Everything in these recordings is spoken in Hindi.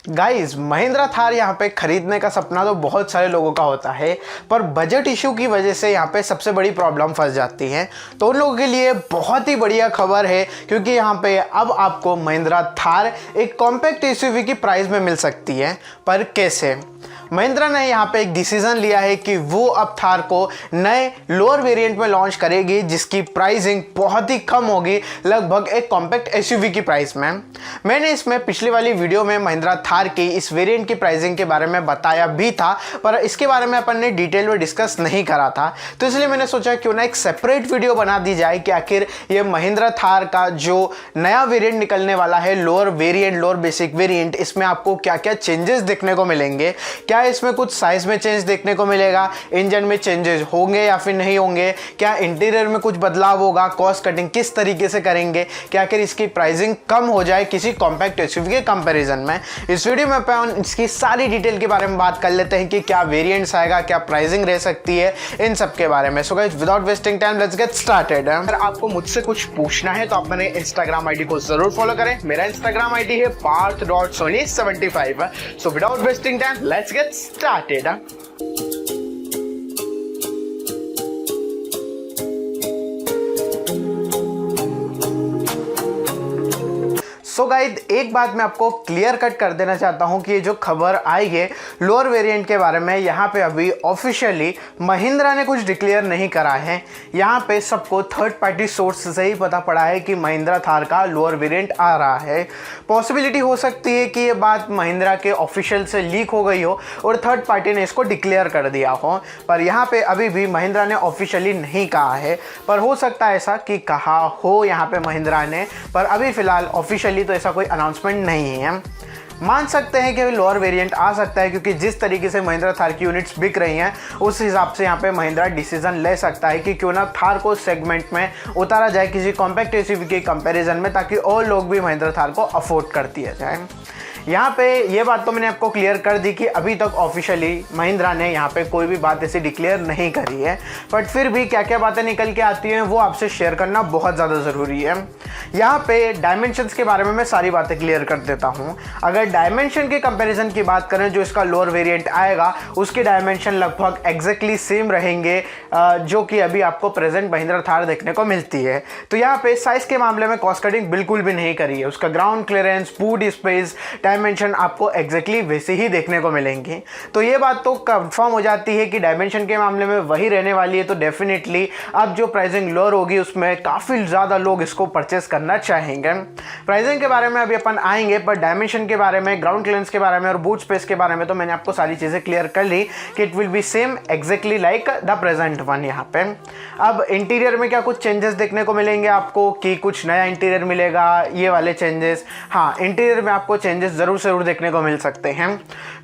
गाइस, महिंद्रा थार यहाँ पे खरीदने का सपना तो बहुत सारे लोगों का होता है, पर बजट इशू की वजह से यहाँ पे सबसे बड़ी प्रॉब्लम फंस जाती है। तो उन लोगों के लिए बहुत ही बढ़िया खबर है, क्योंकि यहाँ पे अब आपको महिंद्रा थार एक कॉम्पैक्ट एसयूवी की प्राइस में मिल सकती है। पर कैसे? महिंद्रा ने यहाँ पे एक डिसीजन लिया है कि वो अब थार को नए लोअर वेरिएंट में लॉन्च करेगी, जिसकी प्राइसिंग बहुत ही कम होगी, लगभग एक कॉम्पैक्ट एसयूवी की प्राइस में। मैंने इसमें पिछली वाली वीडियो में महिंद्रा थार की इस वेरिएंट की प्राइसिंग के बारे में बताया भी था, पर इसके बारे में अपन ने डिटेल में डिस्कस नहीं करा था। तो इसलिए मैंने सोचा क्यों ना एक सेपरेट वीडियो बना दी जाए कि आखिर ये महिंद्रा थार का जो नया वेरिएंट निकलने वाला है, lower variant, lower basic variant, इसमें आपको क्या क्या चेंजेस देखने को मिलेंगे, क्या इसमें कुछ साइज में चेंज देखने को मिलेगा, इंजन में चेंजेस होंगे या फिर नहीं होंगे, क्या इंटीरियर में कुछ बदलाव होगा, कॉस्ट कटिंग किस तरीके से करेंगे, क्या आखिर इसकी प्राइसिंग कम हो जाए किसी कॉम्पैक्ट एसयूवी के कंपैरिजन में। इस वीडियो में अपन इसकी सारी डिटेल के बारे में बात कर लेते हैं कि क्या वेरिएंट्स आएगा, क्या प्राइसिंग रह सकती है, इन सब के बारे में। So guys, without wasting time let's get started. अगर आपको मुझसे कुछ पूछना है तो आप मेरे इंस्टाग्राम आईडी को जरूर फॉलो करें। मेरा इंस्टाग्राम आईडी है parth.sony75। So without wasting time let's get started. So guys, एक बात मैं आपको क्लियर कट कर देना चाहता हूं कि ये जो खबर आई है लोअर वेरिएंट के बारे में, यहाँ पे अभी ऑफिशियली महिंद्रा ने कुछ डिक्लेयर नहीं करा है। यहाँ पे सबको थर्ड पार्टी सोर्स से ही पता पड़ा है कि महिंद्रा थार का लोअर वेरिएंट आ रहा है। पॉसिबिलिटी हो सकती है कि ये बात महिंद्रा के ऑफिशियल से लीक हो गई हो और थर्ड पार्टी ने इसको डिक्लेयर कर दिया हो, पर यहाँ पे अभी भी महिंद्रा ने ऑफिशियली नहीं कहा है। पर हो सकता है ऐसा कि कहा हो यहाँ पे महिंद्रा ने, पर अभी फिलहाल ऑफिशियली तो ऐसा कोई अनाउंसमेंट नहीं है। मान सकते हैं कि लोअर वेरिएंट आ सकता है, क्योंकि जिस तरीके से महिंद्रा थार की यूनिट्स बिक रही हैं उस हिसाब से यहाँ पे महिंद्रा डिसीजन ले सकता है कि क्यों ना थार को सेगमेंट में उतारा जाए किसी कॉम्पैक्ट एसयूवी के कंपैरिजन में, ताकि और लोग भी महिंद्रा थार को अफोर्ड कर दिया जाए। यहाँ पे ये बात तो मैंने आपको क्लियर कर दी कि अभी तक ऑफिशियली महिंद्रा ने यहाँ पे कोई भी बात ऐसी डिक्लेयर नहीं करी है, बट फिर भी क्या क्या बातें निकल के आती हैं वो आपसे शेयर करना बहुत ज़्यादा ज़रूरी है। यहाँ पे डायमेंशंस के बारे में मैं सारी बातें क्लियर कर देता हूँ। अगर डायमेंशन के कंपैरिजन की बात करें, जो इसका लोअर वेरिएंट आएगा उसके डायमेंशन लगभग एग्जैक्टली सेम रहेंगे जो कि अभी आपको प्रेजेंट महिंद्रा थार देखने को मिलती है। तो यहाँ पे साइज़ के मामले में कॉस्ट कटिंग बिल्कुल भी नहीं करी है। उसका ground clearance, boot space, dimension आपको एग्जैक्टली वैसे ही देखने को मिलेंगे। तो ये बात तो कंफर्म हो जाती है कि डायमेंशन के मामले में वही रहने वाली है। तो डेफिनेटली अब जो प्राइसिंग लोअर होगी उसमें काफ़ी ज़्यादा लोग इसको परचेस करना चाहेंगे। प्राइसिंग के बारे में अभी अपन आएंगे, पर डायमेंशन के बारे में, ग्राउंड क्लियरेंस के बारे में और बूट स्पेस के बारे में तो मैंने आपको सारी चीज़ें क्लियर कर ली कि it will be same exactly like the present one. यहाँ पे अब इंटीरियर में क्या कुछ चेंजेस देखने को मिलेंगे आपको, कि कुछ नया इंटीरियर मिलेगा, ये वाले चेंजेस। हाँ, इंटीरियर में आपको चेंजेस ज़रूर देखने को मिल सकते हैं।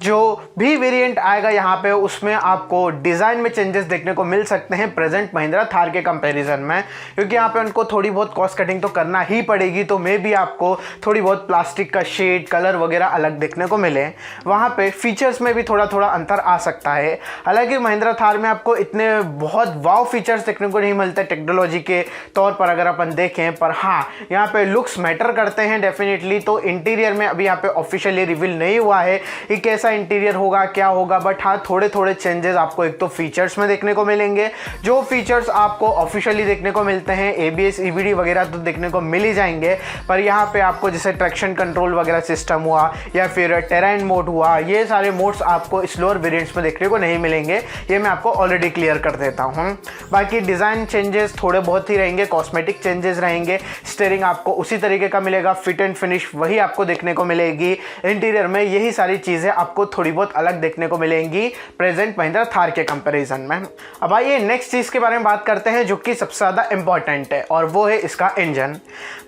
जो भी वेरिएंट आएगा यहाँ पे उसमें आपको डिज़ाइन में चेंजेस देखने को मिल सकते हैं प्रेजेंट महिंद्रा थार के कंपैरिजन में, क्योंकि यहाँ पे उनको थोड़ी बहुत कॉस्ट कटिंग तो करना ही पड़ेगी। तो मे भी आपको थोड़ी बहुत प्लास्टिक का शेड, कलर वगैरह अलग देखने को मिले। वहाँ पे फीचर्स में भी थोड़ा थोड़ा अंतर आ सकता है। हालांकि महिंद्रा थार में आपको इतने बहुत वाव फीचर्स देखने को नहीं मिलते टेक्नोलॉजी के तौर पर अगर अपन देखें, पर हाँ यहाँ पे लुक्स मैटर करते हैं डेफिनेटली। तो इंटीरियर में अभी यहाँ पे ऑफिशियली रिवील नहीं हुआ है कि कैसा इंटीरियर होगा, क्या होगा, बट हाँ थोड़े थोड़े चेंजेस आपको एक तो फीचर्स में देखने को मिलेंगे। जो फीचर्स आपको ऑफिशियली देखने को मिलते हैं, ABS EBD वगैरह तो देखने को मिल ही जाएंगे, पर यहाँ पे आपको जैसे ट्रैक्शन कंट्रोल वगैरह सिस्टम हुआ या फिर टेराइन मोड हुआ, ये सारे मोड्स आपको इस लोअर वेरिएंट्स में देखने को नहीं मिलेंगे। ये मैं आपको ऑलरेडी क्लियर कर देता हूँ। बाकी डिज़ाइन चेंजेस थोड़े बहुत ही रहेंगे, कॉस्मेटिक चेंजेस रहेंगे। स्टीयरिंग आपको उसी तरीके का मिलेगा, फिट एंड फिनिश वही आपको देखने को मिलेगी। इंटीरियर में यही सारी चीज़ें आपको थोड़ी बहुत अलग देखने को मिलेंगी प्रेजेंट महिंद्रा थार के कंपैरिजन में। अब आइए नेक्स्ट चीज़ के बारे में बात करते हैं जो कि सबसे ज़्यादा इंपॉर्टेंट है, और वो है इसका इंजन।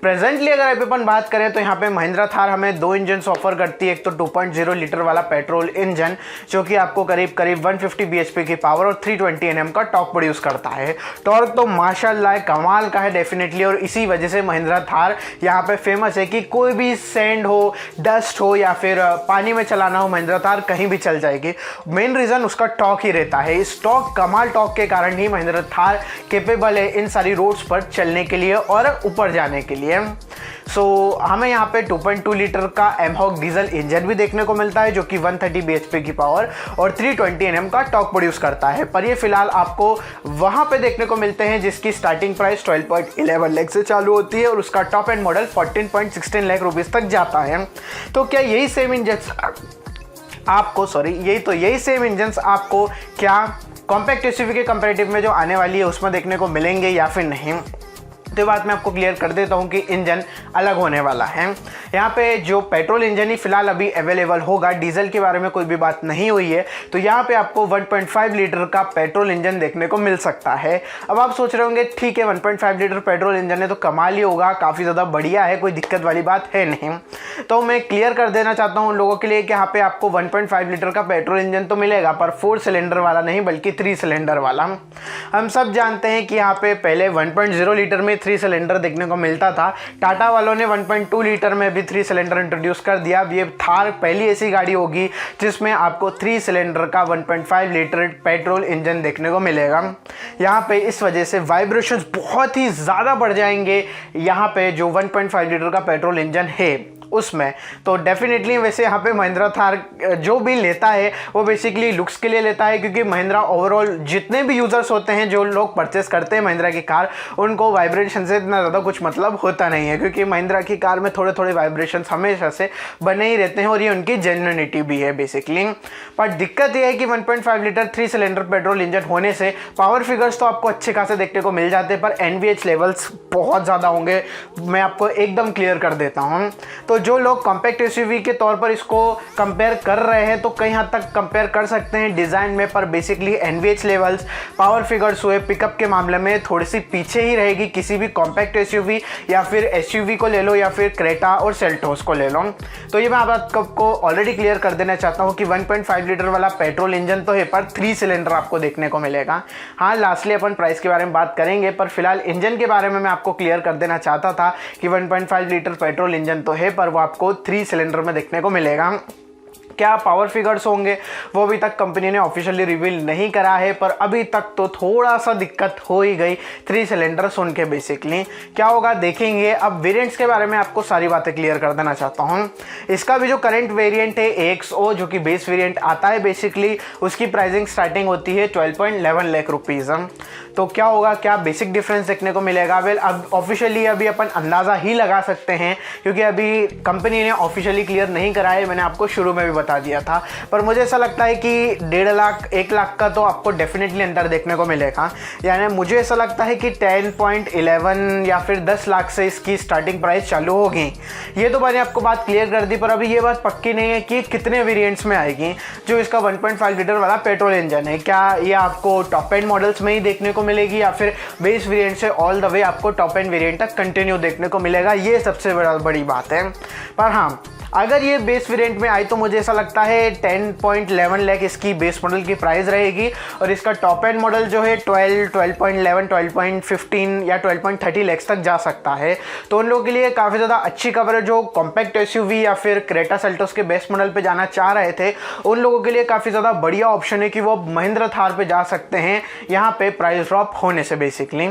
प्रेजेंटली अगर अभी अपन बात करें तो यहाँ पे महिंद्रा थार हमें दो इंजन ऑफर करती है। एक तो 2.0 लीटर वाला पेट्रोल इंजन जो कि आपको करीब 150 bhp की पावर और 320 Nm का टॉर्क प्रोड्यूस करता है। टॉर्क तो माशाल्लाह कमाल का है डेफिनेटली, और इसी वजह से महिंद्रा थार यहाँ पे फेमस है कि कोई भी सैंड हो, डस्ट हो या फिर पानी में चलाना हो, महिंद्रा थार कहीं भी चल जाएगी। मेन रीज़न उसका टॉर्क ही रहता है। इस टॉर्क, कमाल टॉर्क के कारण ही महिंद्रा थार कैपेबल है इन सारी रोड्स पर चलने के लिए और ऊपर जाने के लिए। सो हमें यहाँ पे 2.2 लीटर का एमहॉक डीजल इंजन भी देखने को मिलता है जो कि 130 bhp की पावर और 320 Nm का टॉर्क प्रोड्यूस करता है। पर ये फिलहाल आपको वहाँ पे देखने को मिलते हैं जिसकी स्टार्टिंग प्राइस 12.11 लाख से चालू होती है और उसका top and model 14.16 lakh rupees तक जाता है। तो क्या यही सेम इंजन आपको यही सेम इंजन्स आपको क्या कॉम्पैक्ट एसयूवी के कंपैरेटिव में जो आने वाली है उसमें देखने को मिलेंगे या फिर नहीं? तो बात मैं आपको क्लियर कर देता हूं कि इंजन अलग होने वाला है। यहाँ पे जो पेट्रोल इंजन ही फिलहाल अभी अवेलेबल होगा, डीजल के बारे में कोई भी बात नहीं हुई है। तो यहाँ पे आपको 1.5 लीटर का पेट्रोल इंजन देखने को मिल सकता है। अब आप सोच रहे होंगे ठीक है 1.5 लीटर पेट्रोल इंजन है तो कमाल ही होगा, काफ़ी ज़्यादा बढ़िया है, कोई दिक्कत वाली बात है नहीं। तो मैं क्लियर कर देना चाहता हूँ उन लोगों के लिए कि यहाँ पे आपको 1.5 लीटर का पेट्रोल इंजन तो मिलेगा पर 4 सिलेंडर वाला नहीं बल्कि 3 सिलेंडर वाला। हम सब जानते हैं कि यहाँ पे पहले 1.0 लीटर में 3 सिलेंडर देखने को मिलता था। टाटा वालों ने 1.2 लीटर में भी 3 सिलेंडर इंट्रोड्यूस कर दिया। अब ये थार पहली ऐसी गाड़ी होगी जिसमें आपको 3 सिलेंडर का 1.5 लीटर पेट्रोल इंजन देखने को मिलेगा। यहाँ पे इस वजह से वाइब्रेशंस बहुत ही ज़्यादा बढ़ जाएंगे यहाँ पे जो 1.5 लीटर का पेट्रोल इंजन है उसमें। तो डेफिनेटली वैसे यहाँ पे महिंद्रा थार जो भी लेता है वो बेसिकली लुक्स के लिए लेता है, क्योंकि महिंद्रा ओवरऑल जितने भी यूज़र्स होते हैं जो लोग परचेस करते हैं महिंद्रा की कार, उनको वाइब्रेशन से इतना ज़्यादा कुछ मतलब होता नहीं है, क्योंकि महिंद्रा की कार में थोड़े थोड़े वाइब्रेशन हमेशा से बने ही रहते हैं और ये उनकी जेन्युइनिटी भी है बेसिकली। पर दिक्कत ये है कि 1.5 लीटर 3 सिलेंडर पेट्रोल इंजन होने से पावर फिगर्स तो आपको अच्छे खासे देखने को मिल जाते हैं पर NVH लेवल्स बहुत ज़्यादा होंगे, मैं आपको एकदम क्लियर कर देता हूँ। तो जो लोग कॉम्पैक्ट एसयूवी के तौर पर इसको कंपेयर कर रहे हैं तो कई हद तक कंपेयर कर सकते हैं डिज़ाइन में, पर basically NVH levels power figures हुए पिकअप के मामले में थोड़ी सी पीछे ही रहेगी किसी भी कॉम्पैक्ट एसयूवी या फिर एसयूवी को ले लो या फिर क्रेटा और सेल्टोस को ले लो। तो ये मैं आपको ऑलरेडी क्लियर कर देना चाहता हूँ कि 1.5 लीटर वाला पेट्रोल इंजन तो है पर 3 सिलेंडर आपको देखने को मिलेगा। हाँ, लास्टली अपन प्राइस के बारे में बात करेंगे, पर फिलहाल इंजन के बारे में मैं आपको क्लियर कर देना चाहता था कि 1.5 लीटर पेट्रोल इंजन तो है पर वो आपको 3 सिलेंडर में देखने को मिलेगा। क्या पावर फिगर्स होंगे वो अभी तक कंपनी ने ऑफिशियली रिवील नहीं करा है, पर अभी तक तो थोड़ा सा दिक्कत हो ही गई 3 सिलेंडर सुन के। बेसिकली क्या होगा देखेंगे। अब वेरिएंट्स के बारे में आपको सारी बातें क्लियर कर देना चाहता हूँ। इसका भी जो करंट वेरिएंट है AXO जो कि बेस वेरिएंट आता है, बेसिकली उसकी प्राइसिंग स्टार्टिंग होती है 12.11 लाख रुपीज़। तो क्या होगा, क्या बेसिक डिफरेंस देखने को मिलेगा? वेल अब ऑफिशियली अभी अपन अंदाज़ा ही लगा सकते हैं क्योंकि अभी कंपनी ने ऑफिशियली क्लियर नहीं करा है, मैंने आपको शुरू में भी बता दिया था। पर मुझे ऐसा लगता है कि 1.5 लाख 1 लाख का तो आपको डेफिनेटली अंदर देखने को मिलेगा। यानी मुझे ऐसा लगता है कि 10.11 या फिर 10 लाख से इसकी स्टार्टिंग प्राइस चालू होगी। ये तो मैंने आपको बात क्लियर कर दी, पर अभी ये बात पक्की नहीं है कि कितने वेरिएंट्स में आएगी जो इसका 1.5 लीटर वाला पेट्रोल इंजन है। क्या ये आपको टॉप एंड मॉडल्स में ही देखने को मिलेगी या फिर बेस वेरिएंट से ऑल द वे आपको टॉप एंड वेरिएंट तक कंटिन्यू देखने को मिलेगा? ये सबसे बड़ी बात है। पर हाँ, अगर ये बेस वेरिएंट में आई तो मुझे ऐसा लगता है 10.11 लाख इसकी बेस मॉडल की प्राइस रहेगी और इसका टॉप एंड मॉडल जो है 12.11, 12.15 या 12.30 लाख तक जा सकता है। तो उन लोगों के लिए काफ़ी ज़्यादा अच्छी खबर है जो कॉम्पैक्ट एसयूवी या फिर क्रेटा सेल्टोस के बेस मॉडल पे जाना चाह रहे थे। उन लोगों के लिए काफ़ी ज़्यादा बढ़िया ऑप्शन है कि वो महिंद्रा थार पे जा सकते हैं यहाँ पे प्राइस ड्रॉप होने से। बेसिकली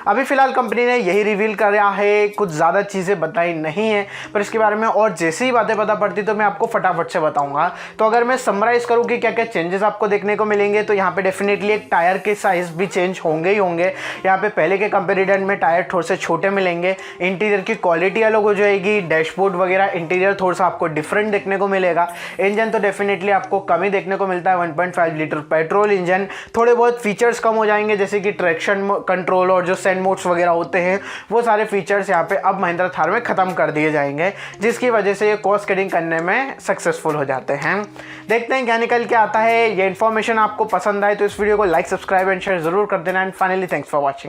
अभी फिलहाल कंपनी ने यही रिवील करा है, कुछ ज़्यादा चीज़ें बताई नहीं है, पर इसके बारे में और जैसे ही बातें पता पड़ती तो मैं आपको फटाफट से बताऊंगा। तो अगर मैं समराइज करूं कि क्या क्या चेंजेस आपको देखने को मिलेंगे तो यहाँ पे डेफिनेटली एक टायर के साइज भी चेंज होंगे ही होंगे। यहाँ पे पहले के कंपेरिजन में टायर थोड़े से छोटे मिलेंगे, इंटीरियर की क्वालिटी अलग हो जाएगी, डैशबोर्ड वगैरह इंटीरियर थोड़ा सा आपको डिफरेंट देखने को मिलेगा। इंजन तो डेफिनेटली आपको कम ही देखने को मिलता है, 1.5 लीटर पेट्रोल इंजन। थोड़े बहुत फीचर्स कम हो जाएंगे जैसे कि ट्रैक्शन कंट्रोल और जो सेंड मोड्स वगैरह होते हैं वो सारे फीचर्स यहाँ पे अब महिंद्रा थार में खत्म कर दिए जाएंगे, जिसकी वजह से ये कॉस्ट कटिंग करने में सक्सेसफुल हो जाते हैं। देखते हैं क्या निकल के आता है। ये इन्फॉर्मेशन आपको पसंद आए तो इस वीडियो को लाइक, सब्सक्राइब एंड शेयर जरूर कर देना। And finally thanks for watching.